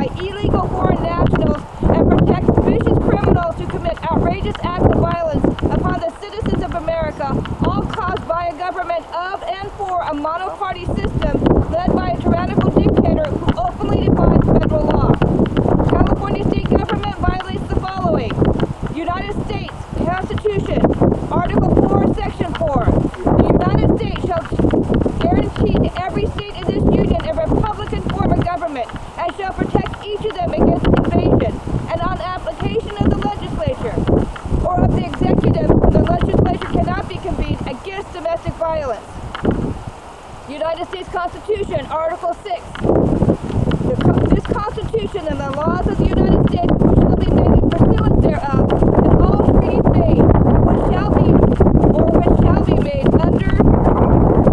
identify illegal foreign nationals and protect vicious criminals who commit outrageous acts of violence upon the citizens of America, all caused by a government of and for a monoparty system led by a tyrannical dictator who openly defies federal law. California state government violates the following. United States Constitution, Article 4, Section 4. The United States shall guarantee to every state in this union a republican form of government and shall protect each of them against invasion and on application of the legislature or of the executive when the legislature cannot be convened against domestic violence. United States Constitution, Article 6. This Constitution and the laws of the United States shall be made in pursuance thereof, and all treaties made, which shall be made under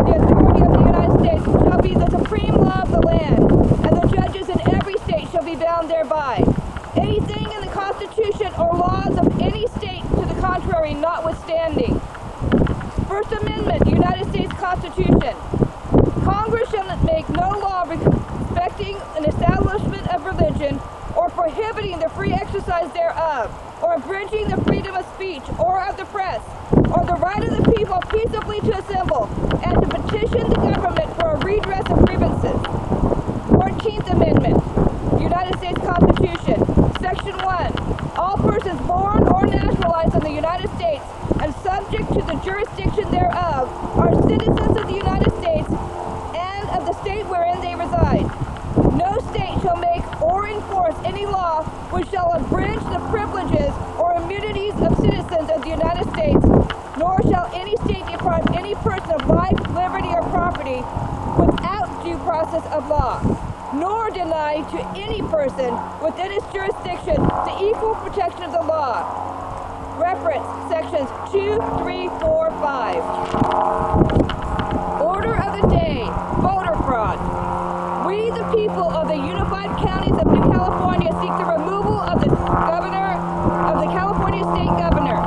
the authority of the United States, shall be the supreme law of the land, and the judges in every state shall be bound thereby. Anything in the Constitution or laws of any state to the contrary notwithstanding. First Amendment, United States Constitution. Congress shall make no law respecting an establishment of religion, or prohibiting the free exercise thereof, or abridging the freedom of speech, or of the press, or the right of the people peaceably to assemble, and to petition the government for a redress of grievances. 14th Amendment, United States Constitution, Section 1. All persons born or naturalized in the United States and subject to the jurisdiction thereof are citizens of the United States and of the state wherein they reside. No state shall make or enforce any law which shall abridge the privileges or immunities of citizens of the United States, nor shall any state deprive any person of life, liberty, or property without due process of law, nor deny to any person within its jurisdiction the equal protection of the law. Reference sections 2, 3, 4, 5. Order of the day, voter fraud. We, the people of the unified counties of New California, seek the removal of the California State Governor.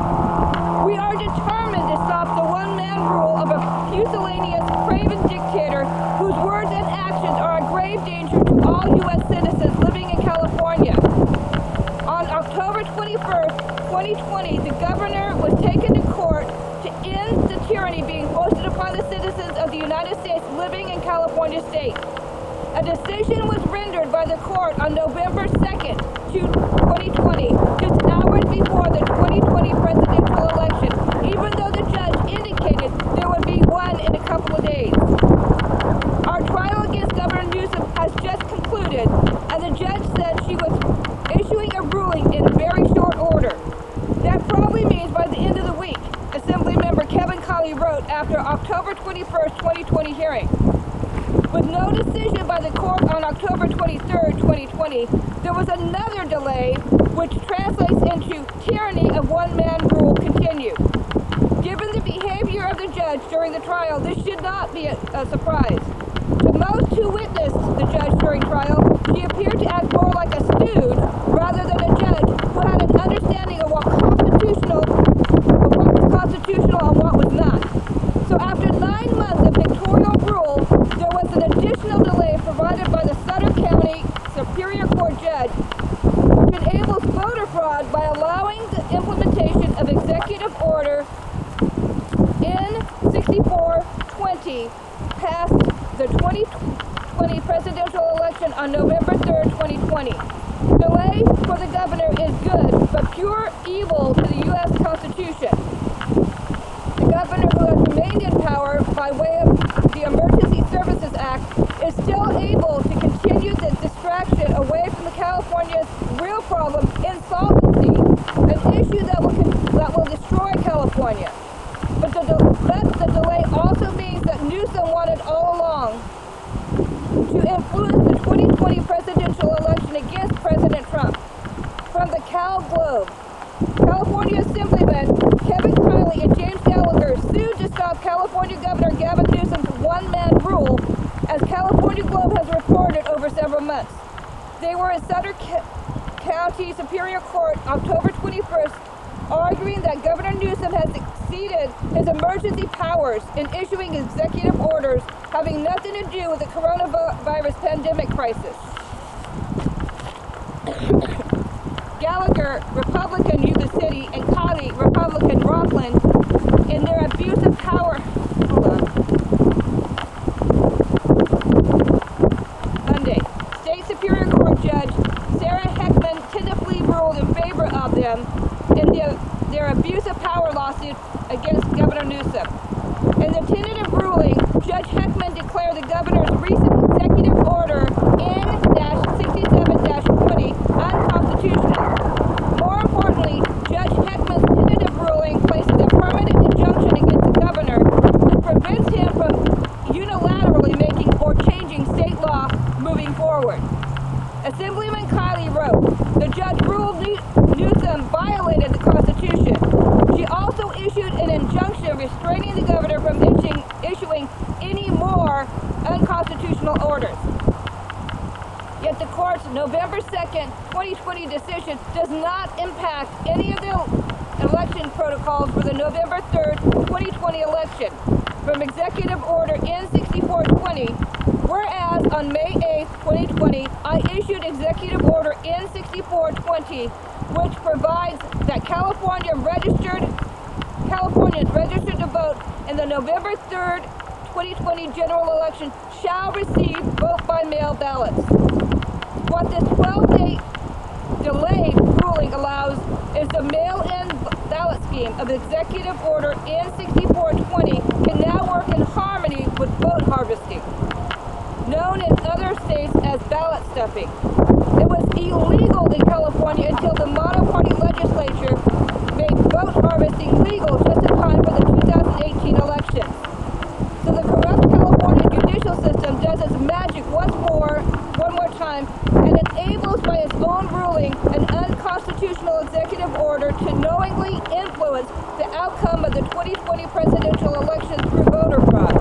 We are determined to stop the one-man rule of a pusillanimous, craven dictator whose words and actions are a grave danger to all U.S. citizens living in California. On October 21st, 2020, the governor was taken to court to end the tyranny being foisted upon the citizens of the United States living in California State. A decision was rendered by the court on November 2nd, 2020, just hours before the 2020 presidential election, even though the judge indicated there would be one in a couple of days. Our trial against Governor Newsom has just concluded, and the judge said she was issuing a ruling in very short order. That probably means by the end of the week, Assemblymember Kevin Colley wrote after October 21st, 2020 hearing. With no decision by the court on October 23rd, 2020, there was another delay, which translates into tyranny of one-man rule continued. Given the behavior of the judge during the trial, this should not be a surprise. To most who witnessed the judge during trial, she appeared to act more like a stooge rather than a judge who had an understanding of what was constitutional and what was not. So after 9 months of dictatorial rule, there was an additional delay provided by the Sutter County Superior Court judge, which enables voter fraud by allowing the implementation of Executive Order N-6420 passed the 2020 presidential election on November 3rd, 2020. Delay for the governor is good, but pure evil to the U.S. Constitution. The governor, who has remained in power by way of the Emergency Services Act, is still able to continue the distraction away from California's real problem, insolvency, an issue that will destroy California. But the delay also means that Newsom wanted all along to influence the 2020 presidential election against President Trump. From the Cal Globe, California Assemblyman Kevin Kiley and James Gallagher sued to stop California Governor Gavin Newsom's one-man rule, as California Globe has reported over several months. They were in Sutter County Superior Court October 21st, arguing that Governor Newsom has exceeded his emergency powers in issuing executive orders having nothing to do with the coronavirus pandemic crisis. Gallagher, Republican, Yuba City, and Kiley, Republican, Rockland, in their abuse of power. Hold on. Monday, State Superior Court Judge Sarah Heckman tentatively ruled in favor of them in their abuse of power lawsuit against Governor Newsom. In the tentative ruling, Judge Heckman declared the governor's recent executive order N-67-20 unconstitutional. More importantly, Judge Heckman's tentative ruling places a permanent injunction against the governor, which prevents him from unilaterally making or changing state law moving forward. Assemblyman Kiley wrote, the judge ruled Newsom violated the Constitution. She also issued an injunction restraining the governor from issuing any more unconstitutional orders. Yet the court's November 2nd, 2020 decision does not impact any of the election protocols for the November 3rd, 2020 election from Executive Order N-6420, whereas on May 8th, 2020, I issued Executive Order N-6420, which provides that Californians registered to vote in the November 3rd, 2020 general election shall receive vote-by-mail ballots. What this 12-day delayed ruling allows is the mail-in ballot scheme of Executive Order N-6420 can now work in harmony with vote harvesting, known in other states as ballot stuffing. It was illegal in California until the monoparty legislature made vote harvesting legal just in time for the 2018 election. So the corrupt California judicial system does its magic one more time, and enables by its own ruling an unconstitutional executive order to knowingly influence the outcome of the 2020 presidential election through voter fraud.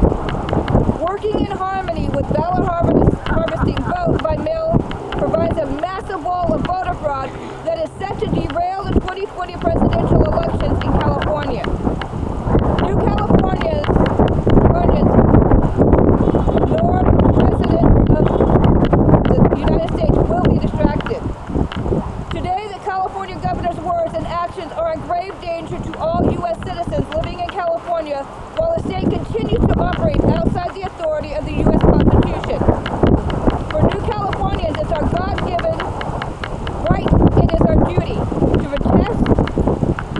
Working in harmony with ballot harvesting vote by mail provides a massive wall of voter fraud that is set to derail the 2020 presidential elections in California. New Californians, nor president of the United States will be distracted. Today, the California governor's words and actions are in grave danger to all U.S. citizens living in California while the state continues to operate outside the authority of the U.S. Constitution. For New Californians, it's our God-given right, it is our duty to protect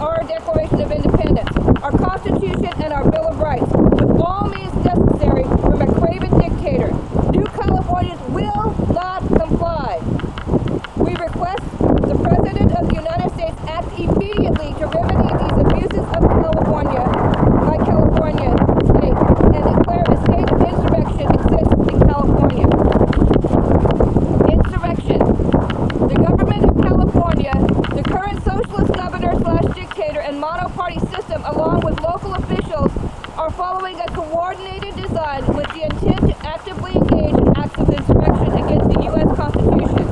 our Declaration of Independence, our Constitution, and our Bill of Rights with all means necessary from a craven dictator. New Californians will not comply. We request the President of the United States act immediately to remedy these abuses of California State and declare a state of insurrection exists in California. Insurrection. The government of California, the current socialist governor/dictator and monoparty system, along with local officials, are following a coordinated design with the intent to actively engage in acts of insurrection against the U.S. Constitution.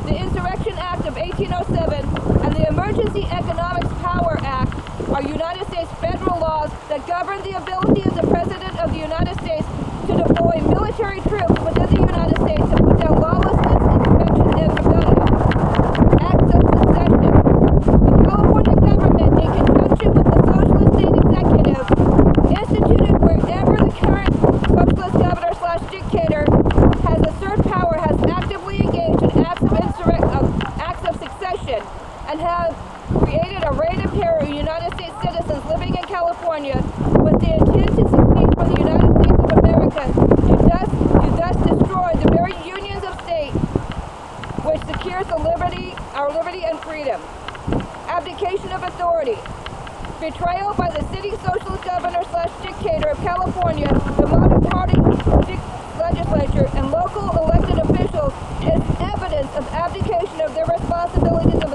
The Insurrection Act of 1807 and the Emergency Economics Power Act are United States federal laws that govern the ability of the President of the United States to deploy military troops within the United States to put down lawlessness, insurrection, and rebellion. Acts of secession. The California government, in conjunction with the socialist state executive, instituted wherever the current socialist governor/dictator has usurped power, has actively engaged in acts of succession, and has created a reign of terror in United States citizens living in California with the intent to succeed from the United States of America to thus destroy the very unions of state which secures our liberty and freedom. Abdication of authority. Betrayal by the city socialist governor/dictator of California, the monoparty legislature, and local elected officials is evidence of abdication of their responsibilities of